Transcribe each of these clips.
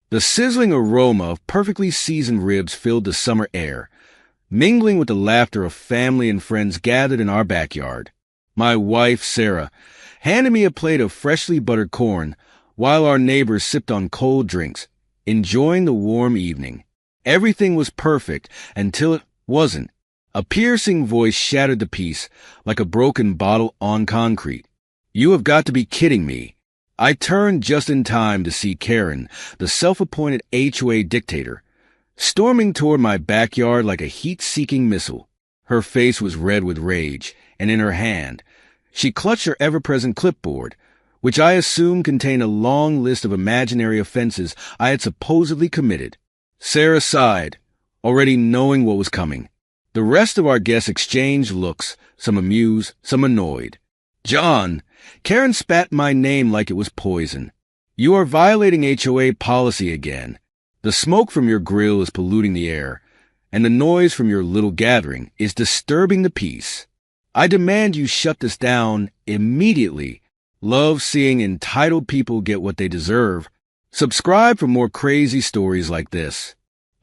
The sizzling aroma of perfectly seasoned ribs filled the summer air, mingling with the laughter of family and friends gathered in our backyard. My wife, Sarah, handed me a plate of freshly buttered corn while our neighbors sipped on cold drinks, enjoying the warm evening. Everything was perfect until it wasn't. A piercing voice shattered the peace like a broken bottle on concrete. "You have got to be kidding me." I turned just in time to see Karen, the self-appointed HOA dictator, storming toward my backyard like a heat-seeking missile. Her face was red with rage, and in her hand, she clutched her ever-present clipboard, which I assumed contained a long list of imaginary offenses I had supposedly committed. Sarah sighed, already knowing what was coming. The rest of our guests exchanged looks, some amused, some annoyed. "John," Karen spat my name like it was poison. "You are violating HOA policy again. The smoke from your grill is polluting the air, and the noise from your little gathering is disturbing the peace. I demand you shut this down immediately. Love seeing entitled people get what they deserve. Subscribe for more crazy stories like this."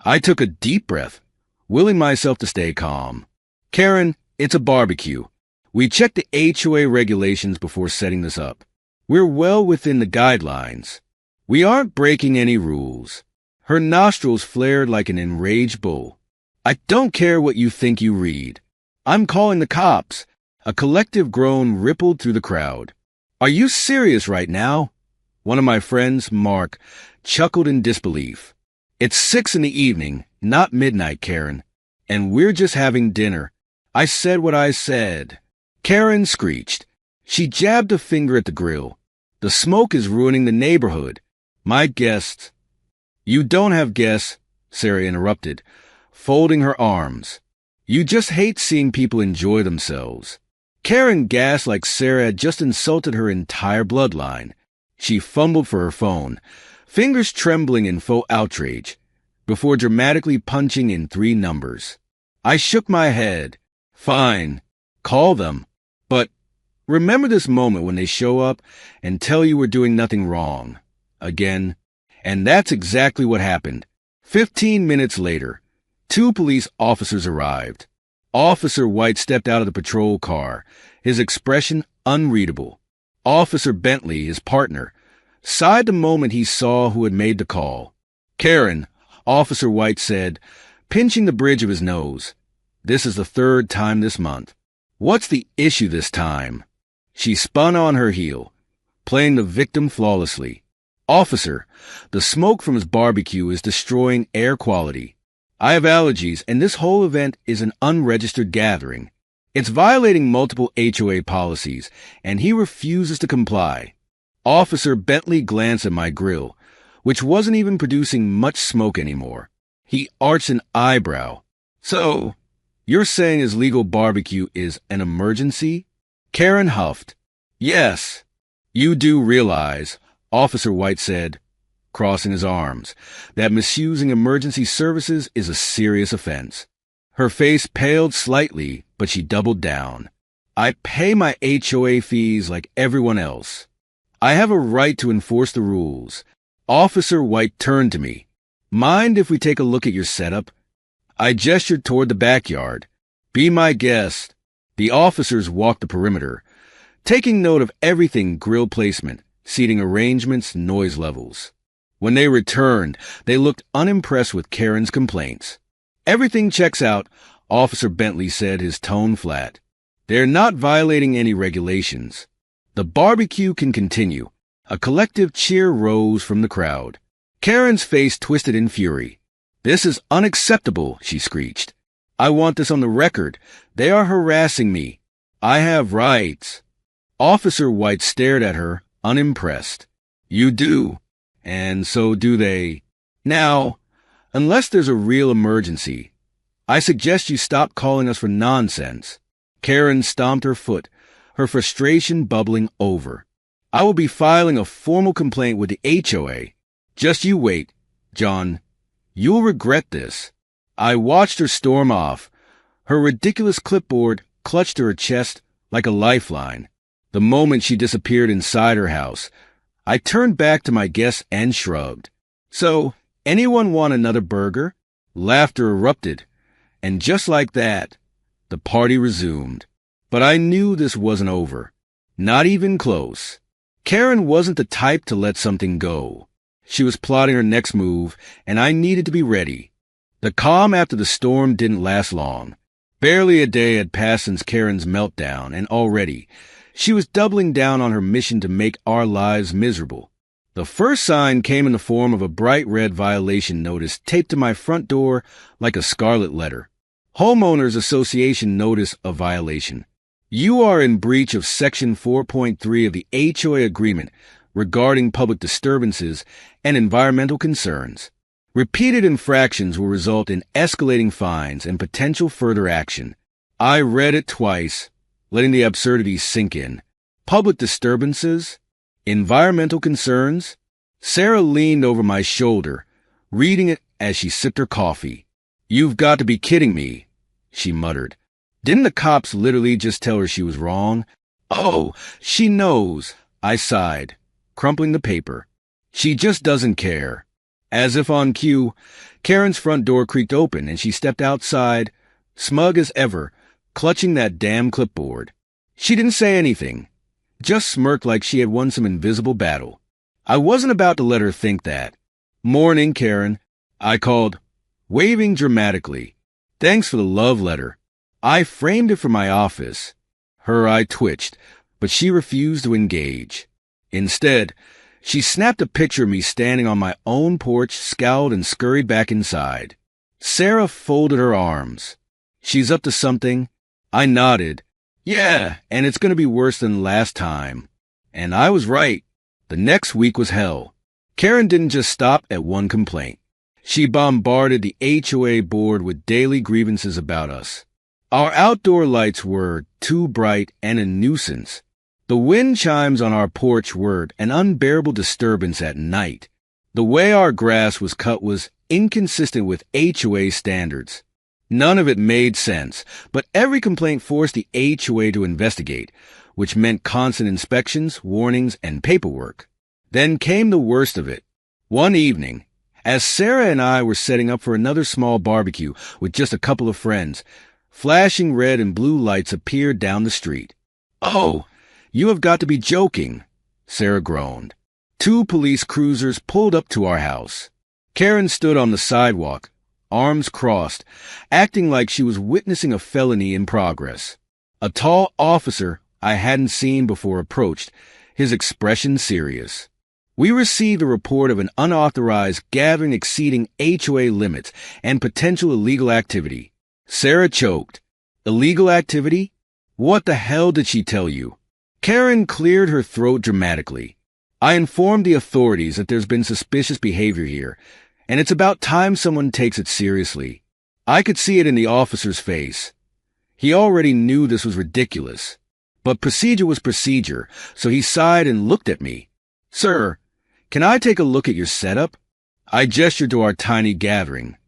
I took a deep breath, willing myself to stay calm. "Karen, it's a barbecue. We checked the HOA regulations before setting this up. We're well within the guidelines. We aren't breaking any rules." Her nostrils flared like an enraged bull. "I don't care what you think you read. I'm calling the cops." A collective groan rippled through the crowd. "Are you serious right now?" One of my friends, Mark, chuckled in disbelief. "It's 6 p.m, not midnight, Karen, and we're just having dinner. I said what I said." Karen screeched. She jabbed a finger at the grill. "The smoke is ruining the neighborhood. My guests—" "You don't have guests," Sarah interrupted, folding her arms. "You just hate seeing people enjoy themselves." Karen gasped like Sarah had just insulted her entire bloodline. She fumbled for her phone, fingers trembling in faux outrage, before dramatically punching in 3 numbers. I shook my head. "Fine. Call them. But remember this moment when they show up and tell you we're doing nothing wrong." Again. And that's exactly what happened. 15 minutes later, 2 police officers arrived. Officer White stepped out of the patrol car, his expression unreadable. Officer Bentley, his partner, sighed the moment he saw who had made the call. "Karen," Officer White said, pinching the bridge of his nose. "This is the 3rd time this month. What's the issue this time?" She spun on her heel, playing the victim flawlessly. "Officer, the smoke from his barbecue is destroying air quality. I have allergies, and this whole event is an unregistered gathering. It's violating multiple HOA policies, and he refuses to comply." Officer Bentley glanced at my grill, which wasn't even producing much smoke anymore. He arched an eyebrow. "So, you're saying his legal barbecue is an emergency?" Karen huffed. "Yes. You do realize," Officer White said, crossing his arms, "that misusing emergency services is a serious offense." Her face paled slightly, but she doubled down. "I pay my HOA fees like everyone else. I have a right to enforce the rules." Officer White turned to me. "Mind if we take a look at your setup?" I gestured toward the backyard. "Be my guest." The officers walked the perimeter, taking note of everything: grill placement, seating arrangements, noise levels. When they returned, they looked unimpressed with Karen's complaints. "Everything checks out," Officer Bentley said, his tone flat. "They're not violating any regulations. The barbecue can continue." A collective cheer rose from the crowd. Karen's face twisted in fury. "This is unacceptable," she screeched. "I want this on the record. They are harassing me. I have rights." Officer White stared at her, unimpressed. "You do, and so do they. Now, unless there's a real emergency, I suggest you stop calling us for nonsense." Karen stomped her foot, her frustration bubbling over. "I will be filing a formal complaint with the HOA. Just you wait, John. You'll regret this." I watched her storm off, her ridiculous clipboard clutched to her chest like a lifeline. The moment she disappeared inside her house, I turned back to my guests and shrugged. So, anyone want another burger? Laughter erupted, and just like that, the party resumed. But I knew this wasn't over. Not even close. Karen wasn't the type to let something go. She was plotting her next move, and I needed to be ready. The calm after the storm didn't last long. Barely a day had passed since Karen's meltdown, and already, she was doubling down on her mission to make our lives miserable. The first sign came in the form of a bright red violation notice taped to my front door like a scarlet letter. Homeowners Association Notice of Violation. You are in breach of Section 4.3 of the HOA agreement regarding public disturbances and environmental concerns. Repeated infractions will result in escalating fines and potential further action. I read it twice, letting the absurdities sink in. Public disturbances? Environmental concerns? Sarah leaned over my shoulder, reading it as she sipped her coffee. You've got to be kidding me, she muttered. Didn't the cops literally just tell her she was wrong? Oh, she knows, I sighed, crumpling the paper. She just doesn't care. As if on cue, Karen's front door creaked open and she stepped outside, smug as ever, clutching that damn clipboard. She didn't say anything, just smirked like she had won some invisible battle. I wasn't about to let her think that. Morning, Karen, I called, waving dramatically. Thanks for the love letter. I framed it for my office. Her eye twitched, but she refused to engage. Instead, she snapped a picture of me standing on my own porch, scowled, and scurried back inside. Sarah folded her arms. She's up to something? I nodded. Yeah, and it's going to be worse than last time. And I was right. The next week was hell. Karen didn't just stop at one complaint. She bombarded the HOA board with daily grievances about us. Our outdoor lights were too bright and a nuisance. The wind chimes on our porch were an unbearable disturbance at night. The way our grass was cut was inconsistent with HOA standards. None of it made sense, but every complaint forced the HOA to investigate, which meant constant inspections, warnings, and paperwork. Then came the worst of it. One evening, as Sarah and I were setting up for another small barbecue with just a couple of friends, flashing red and blue lights appeared down the street. Oh, you have got to be joking, Sarah groaned. 2 police cruisers pulled up to our house. Karen stood on the sidewalk, arms crossed, acting like she was witnessing a felony in progress. A tall officer I hadn't seen before approached, his expression serious. We received a report of an unauthorized gathering exceeding HOA limits and potential illegal activity. Sarah choked. Illegal activity? What the hell did she tell you? Karen cleared her throat dramatically. I informed the authorities that there's been suspicious behavior here, and it's about time someone takes it seriously. I could see it in the officer's face. He already knew this was ridiculous. But procedure was procedure, so he sighed and looked at me. Sir, can I take a look at your setup? I gestured to our tiny gathering.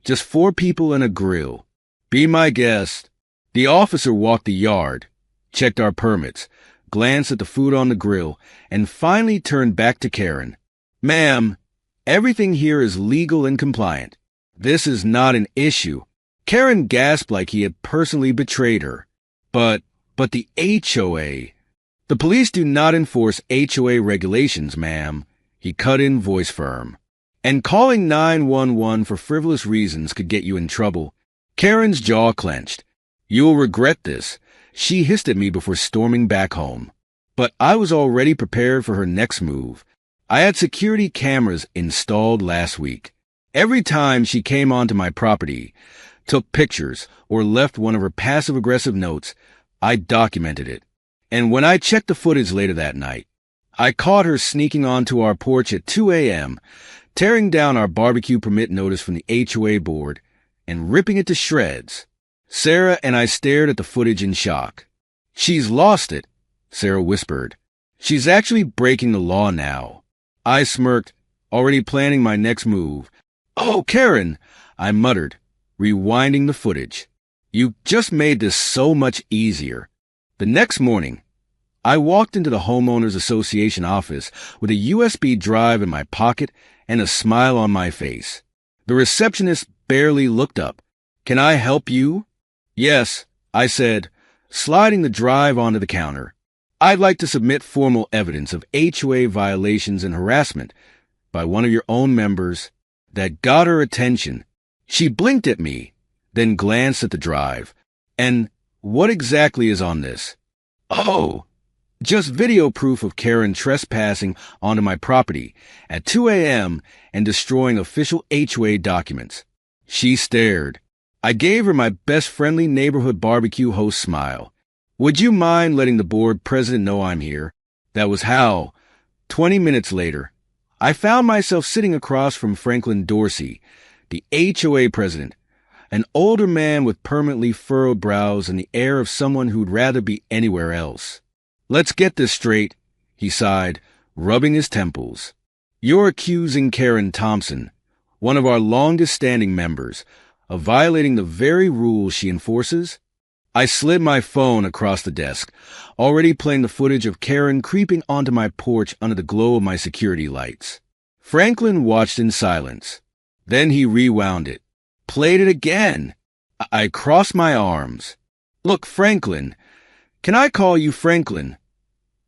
Just 4 people and a grill. Be my guest. The officer walked the yard, checked our permits, glanced at the food on the grill, and finally turned back to Karen. Ma'am, everything here is legal and compliant. This is not an issue. Karen gasped like he had personally betrayed her. But the HOA. The police do not enforce HOA regulations, ma'am. He cut in, voice firm. And calling 911 for frivolous reasons could get you in trouble. Karen's jaw clenched. You'll regret this. She hissed at me before storming back home. But I was already prepared for her next move. I had security cameras installed last week. Every time she came onto my property, took pictures, or left one of her passive-aggressive notes, I documented it. And when I checked the footage later that night, I caught her sneaking onto our porch at 2 a.m., tearing down our barbecue permit notice from the HOA board and ripping it to shreds. Sarah and I stared at the footage in shock. She's lost it, Sarah whispered. She's actually breaking the law now. I smirked, already planning my next move. Oh, Karen, I muttered, rewinding the footage. You just made this so much easier. The next morning, I walked into the Homeowners Association office with a USB drive in my pocket and a smile on my face. The receptionist barely looked up. "Can I help you?" "Yes," I said, sliding the drive onto the counter. "I'd like to submit formal evidence of HOA violations and harassment by one of your own members." That got her attention. She blinked at me, then glanced at the drive. "And what exactly is on this?" "Oh, just video proof of Karen trespassing onto my property at 2 a.m. and destroying official HOA documents." She stared. I gave her my best friendly neighborhood barbecue host smile. "Would you mind letting the board president know I'm here?" That was how, 20 minutes later, I found myself sitting across from Franklin Dorsey, the HOA president, an older man with permanently furrowed brows and the air of someone who'd rather be anywhere else. "Let's get this straight," he sighed, rubbing his temples. "You're accusing Karen Thompson, one of our longest-standing members, of violating the very rules she enforces?" I slid my phone across the desk, already playing the footage of Karen creeping onto my porch under the glow of my security lights. Franklin watched in silence. Then he rewound it. Played it again. I crossed my arms. "Look, Franklin. Can I call you Franklin?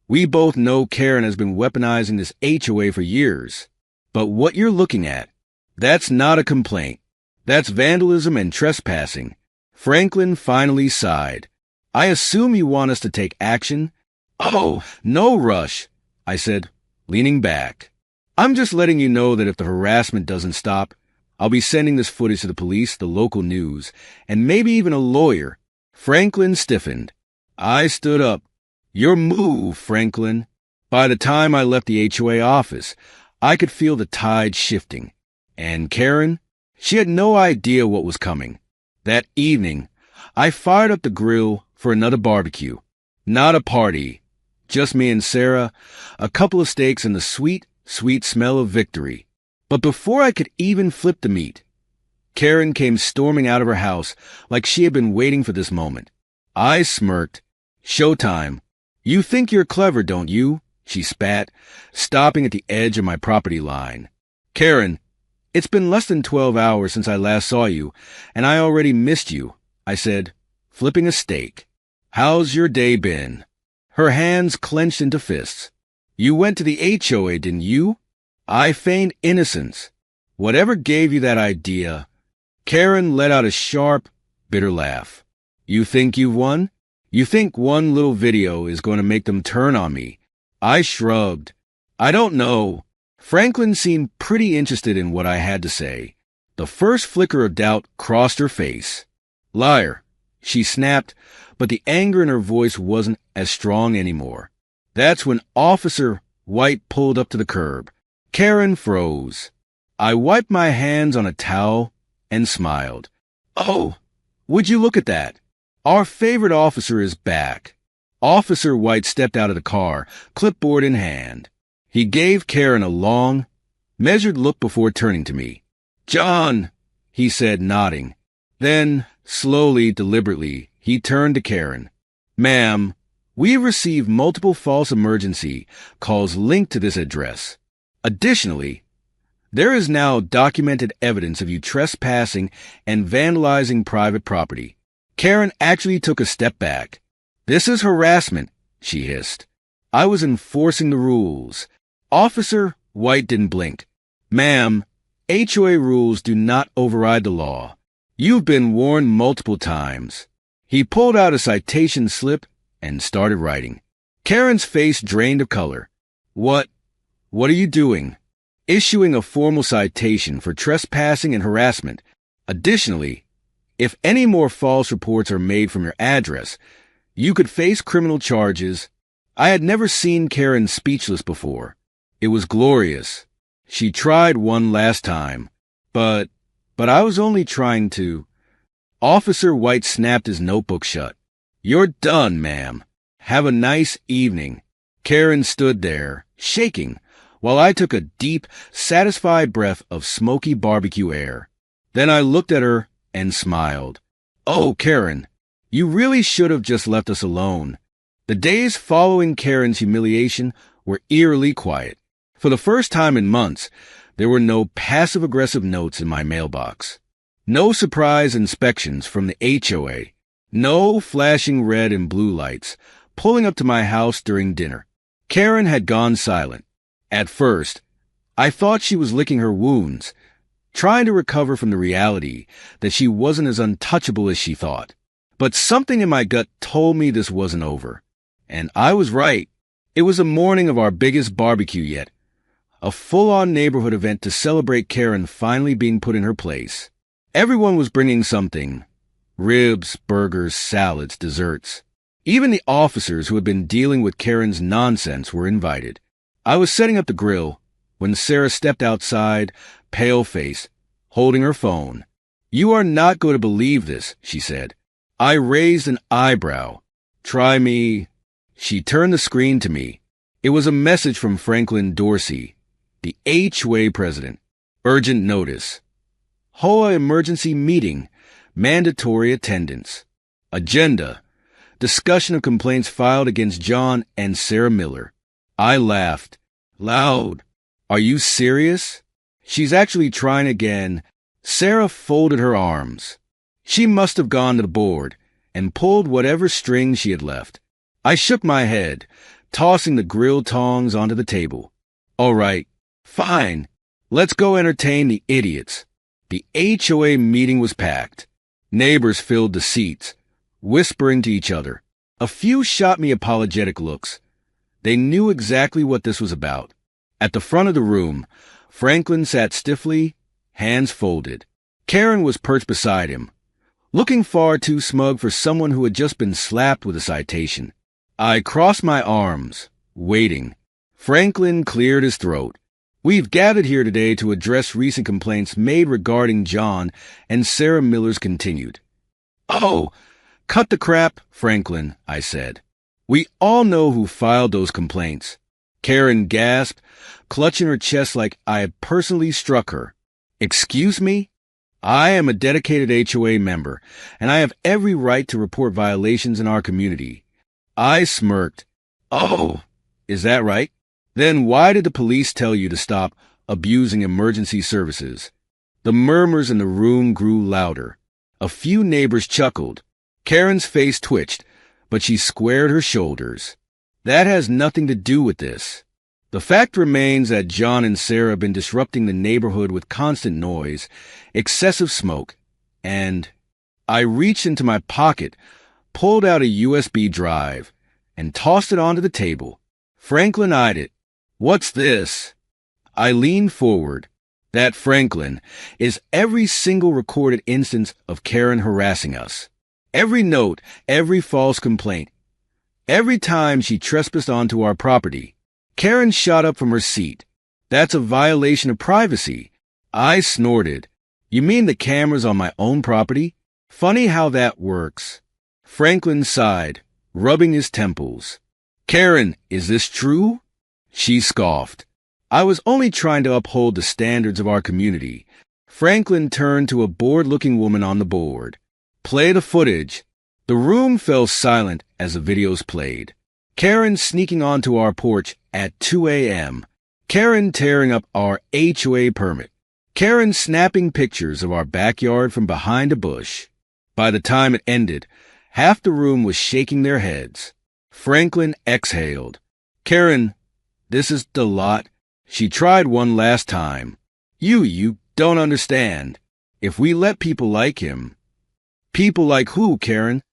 We both know Karen has been weaponizing this HOA for years. But what you're looking at, that's not a complaint. That's vandalism and trespassing." Franklin finally sighed. "I assume you want us to take action?" "Oh, no rush," I said, leaning back. "I'm just letting you know that if the harassment doesn't stop, I'll be sending this footage to the police, the local news, and maybe even a lawyer." Franklin stiffened. I stood up. "Your move, Franklin." By the time I left the HOA office, I could feel the tide shifting. And Karen? She had no idea what was coming. That evening, I fired up the grill for another barbecue. Not a party, just me and Sarah, a couple of steaks, and the sweet, sweet smell of victory. But before I could even flip the meat, Karen came storming out of her house like she had been waiting for this moment. I smirked. "Showtime. You think you're clever, don't you?" she spat, stopping at the edge of my property line. "Karen, it's been less than 12 hours since I last saw you, and I already missed you," I said, flipping a steak. "How's your day been?" Her hands clenched into fists. "You went to the HOA, didn't you?" I feigned innocence. "Whatever gave you that idea?" Karen let out a sharp, bitter laugh. "You think you've won? You think one little video is going to make them turn on me?" I shrugged. "I don't know." Franklin seemed pretty interested in what I had to say. The first flicker of doubt crossed her face. "Liar," she snapped, but the anger in her voice wasn't as strong anymore. That's when Officer White pulled up to the curb. Karen froze. I wiped my hands on a towel and smiled. "Oh, would you look at that? Our favorite officer is back." Officer White stepped out of the car, clipboard in hand. He gave Karen a long, measured look before turning to me. "John," he said, nodding. Then, slowly, deliberately, he turned to Karen. "Ma'am, we have received multiple false emergency calls linked to this address. Additionally, there is now documented evidence of you trespassing and vandalizing private property." Karen actually took a step back. "This is harassment," she hissed. "I was enforcing the rules." Officer White didn't blink. "Ma'am, HOA rules do not override the law. You've been warned multiple times." He pulled out a citation slip and started writing. Karen's face drained of color. What are you doing?" "Issuing a formal citation for trespassing and harassment. Additionally, if any more false reports are made from your address, you could face criminal charges." I had never seen Karen speechless before. It was glorious. She tried one last time, but I was only trying to. Officer White snapped his notebook shut. "You're done, ma'am. Have a nice evening." Karen stood there, shaking, while I took a deep, satisfied breath of smoky barbecue air. Then I looked at her and smiled. "Oh, Karen, you really should have just left us alone." The days following Karen's humiliation were eerily quiet. For the first time in months, There were no passive-aggressive notes in my mailbox. No surprise inspections from the HOA. No flashing red and blue lights pulling up to my house during dinner. Karen had gone silent. At first, I thought she was licking her wounds, trying to recover from the reality that she wasn't as untouchable as she thought. But something in my gut told me this wasn't over. And I was right. It was the morning of our biggest barbecue yet. A full-on neighborhood event to celebrate Karen finally being put in her place. Everyone was bringing something. Ribs, burgers, salads, desserts. Even the officers who had been dealing with Karen's nonsense were invited. I was setting up the grill when Sarah stepped outside, pale-faced, holding her phone. "You are not going to believe this," she said. I raised an eyebrow. "Try me." She turned the screen to me. It was a message from Franklin Dorsey, the HOA president. Urgent notice. HOA emergency meeting. Mandatory attendance. Agenda. Discussion of complaints filed against John and Sarah Miller. I laughed. Loud. "Are you serious?" "She's actually trying again." Sarah folded her arms. She must have gone to the board and pulled whatever strings she had left. I shook my head, tossing the grill tongs onto the table. "All right, fine. Let's go entertain the idiots." The HOA meeting was packed. Neighbors filled the seats, whispering to each other. A few shot me apologetic looks. They knew exactly what this was about. At the front of the room, Franklin sat stiffly, hands folded. Karen was perched beside him, looking far too smug for someone who had just been slapped with a citation. I crossed my arms, waiting. Franklin cleared his throat. "We've gathered here today to address recent complaints made regarding John and Sarah Miller's continued." "Oh, cut the crap, Franklin," I said. "We all know who filed those complaints." Karen gasped, clutching her chest like I had personally struck her. "Excuse me? I am a dedicated HOA member, and I have every right to report violations in our community." I smirked. "Oh, is that right? Then why did the police tell you to stop abusing emergency services?" The murmurs in the room grew louder. A few neighbors chuckled. Karen's face twitched, but she squared her shoulders. "That has nothing to do with this. The fact remains that John and Sarah have been disrupting the neighborhood with constant noise, excessive smoke, and—" I reached into my pocket, pulled out a USB drive, and tossed it onto the table. Franklin eyed it. "What's this?" I leaned forward. "That, Franklin, is every single recorded instance of Karen harassing us. Every note, every false complaint. Every time she trespassed onto our property." Karen shot up from her seat. "That's a violation of privacy." I snorted. "You mean the cameras on my own property? Funny how that works." Franklin sighed, rubbing his temples. "Karen, is this true?" She scoffed. "I was only trying to uphold the standards of our community." Franklin turned to a bored-looking woman on the board. "Play the footage." The room fell silent as the videos played. Karen sneaking onto our porch at 2 a.m. Karen tearing up our HOA permit. Karen snapping pictures of our backyard from behind a bush. By the time it ended, half the room was shaking their heads. Franklin exhaled. "Karen, this is the lot." She tried one last time. You don't understand. If we let people like him." "People like who, Karen?"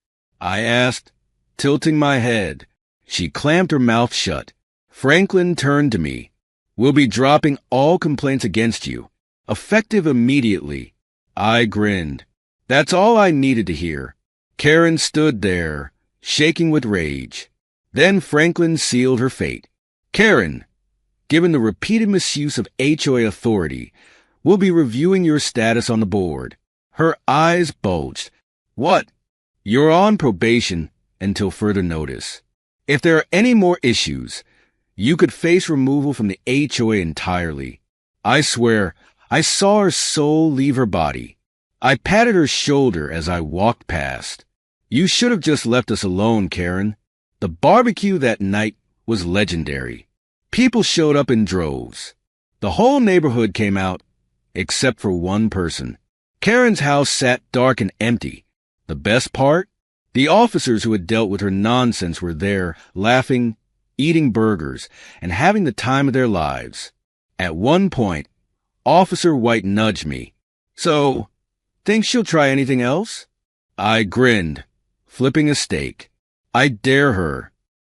I asked, tilting my head. She clamped her mouth shut. Franklin turned to me. "We'll be dropping all complaints against you, effective immediately." I grinned. That's all I needed to hear. Karen stood there, shaking with rage. Then Franklin sealed her fate. "Karen, given the repeated misuse of HOA authority, we'll be reviewing your status on the board." Her eyes bulged. "What?" "You're on probation until further notice. If there are any more issues, you could face removal from the HOA entirely." I swear, I saw her soul leave her body. I patted her shoulder as I walked past. "You should have just left us alone, Karen." The barbecue that night was legendary. People showed up in droves. The whole neighborhood came out, except for one person. Karen's house sat dark and empty. The best part? The officers who had dealt with her nonsense were there, laughing, eating burgers, and having the time of their lives. At one point, Officer White nudged me. "So, think she'll try anything else?" I grinned, flipping a steak. "I dare her."